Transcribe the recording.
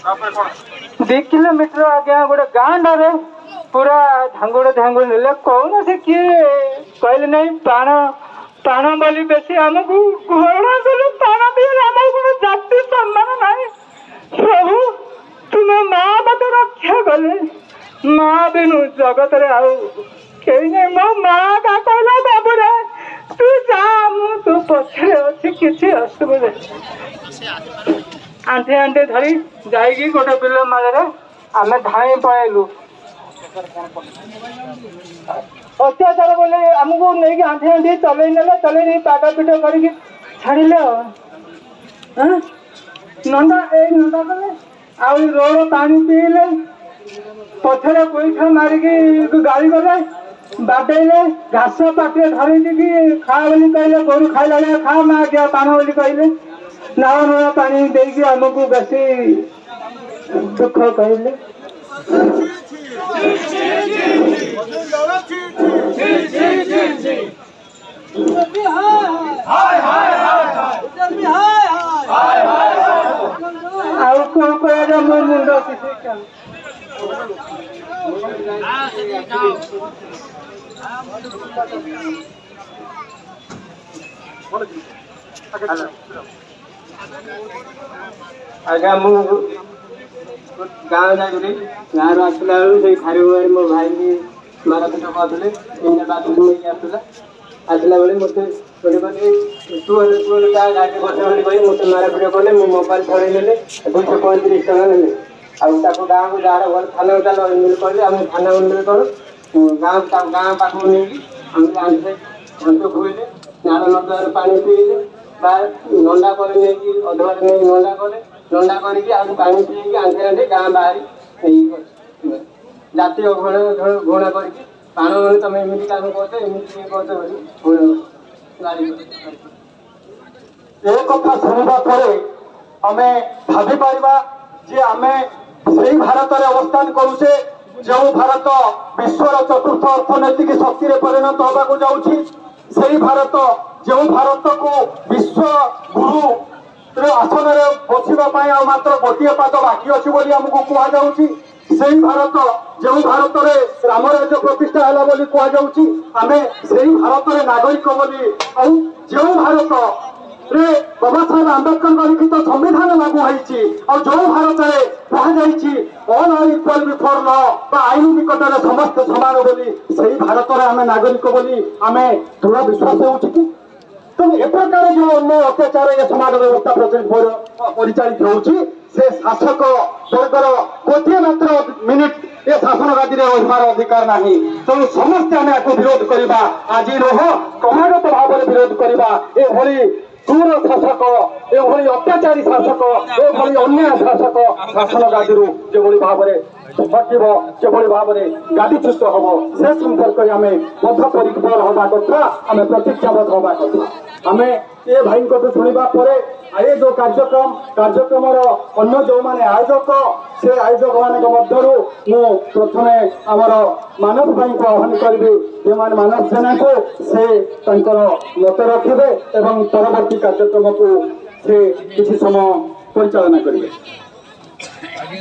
2 kilometre आगे गोटे गाँडे पूरा धांगुड़ धांगुड़ ने कौन से किए कहले नहीं प्राण प्राण बोली बेसी आमको घोड़ा कले प्राण दिए आम गोटे जाति सम्मान नहीं प्रभु तुम्हें माँ बात रक्षा कले माँ बिनु जगत रे आउ कहीं नहीं मो माँ का कहला बाबू रे तू जा मु तू पछरे अच्छी किसी असुविधा आंठे आंठे धरी जाइकी गोटे बिल मारे आम धाई पलू अत्याचार बोले आमको नहीं आंठे आंठे चल चल पाटा पिट कर छाड़े नंदा नंदा कले आ रोड पानी पीले पथर गोईठा मारिकी गाड़ी गले बाडेले घास पाटे धरी खा बोली कहले गोरु खाइला खा माँ क्या पान बोली कहले नाव नाव पानी देगी आमको बेसी दुख कहले आउ कौन कह मो मुंड किसी आज्ञा मु गाँव जाए गाँव आसला बेलू खारी हुआ मो भाई की मारपीट करते आसला आसला बेले मत तू गाड़ी बस कही मत मारपीट कले मो मोबाइल छड़े ने 235 टका ने आउ गाँव को जार घर थाना चल कहले आम थाना उन्नत करूँ गाँव पाख नहीं घंट खुले नाड़ नदर पानी पीले नंदा कर अधवार नहीं नंदा कले नंदा करके पानी पीक आंठे आंठे गाँ बाहरी जाती घोड़ा करके पाण मैंने तुम एमती काम करते एमती करते ए कथा शुणा पर आम भावी पारिबा जे आम से भारत में अवस्थान करुचे जो भारत विश्वर चतुर्थ अर्थनैतिक शक्ति में परिणत होगा जाऊँगी से भारत जो भारत को विश्व गुरु आसन में बसवाई मात्र गोटे पाद बाकी अच्छी बोली आमको कहुच्छी से भारत जो भारत में राम राज्य प्रतिष्ठा है बोली कहुच्छी आम से भारत में नागरिक बोली जो भारत रे बाबा साहेब आंबेडकर लिखित संविधान लागू होती जो भारत में कहुई all are equal before law आईन निकट में समस्त समान बोली से भारत में आम नागरिक बोली आम दृढ़ विश्वास हो तेणु ए प्रकार जो अन्य अत्याचार ये समाज व्यवस्था परिचालित होती से शासक वर्गर गोटे मात्र मिनिट ये शासन गादी में रही अधिकार ना तेणु समस्ते आम या विरोध करवा आज रह क्रमागत भाव में विरोध करवा ये क्रूर शासक ये अत्याचारी शासक ये अन्याय शासक शासन गादी जो भाव में हटब जो भाव में गादीच्युत हम से संपर्क आम बद्धपरिकर हवा कथा आम प्रतिज्ञाबद्ध हवा कथा आम ये भाई शुणा ये जो कार्यक्रम अन्य जो मैंने आयोजक से आयोजक मान प्रथम आमर मानव भाई को आह्वान करी जो मैंने मानव सेना को से मत रखिए एवं परवर्ती कार्यक्रम को से किसी समय परिचालना करेंगे। आगे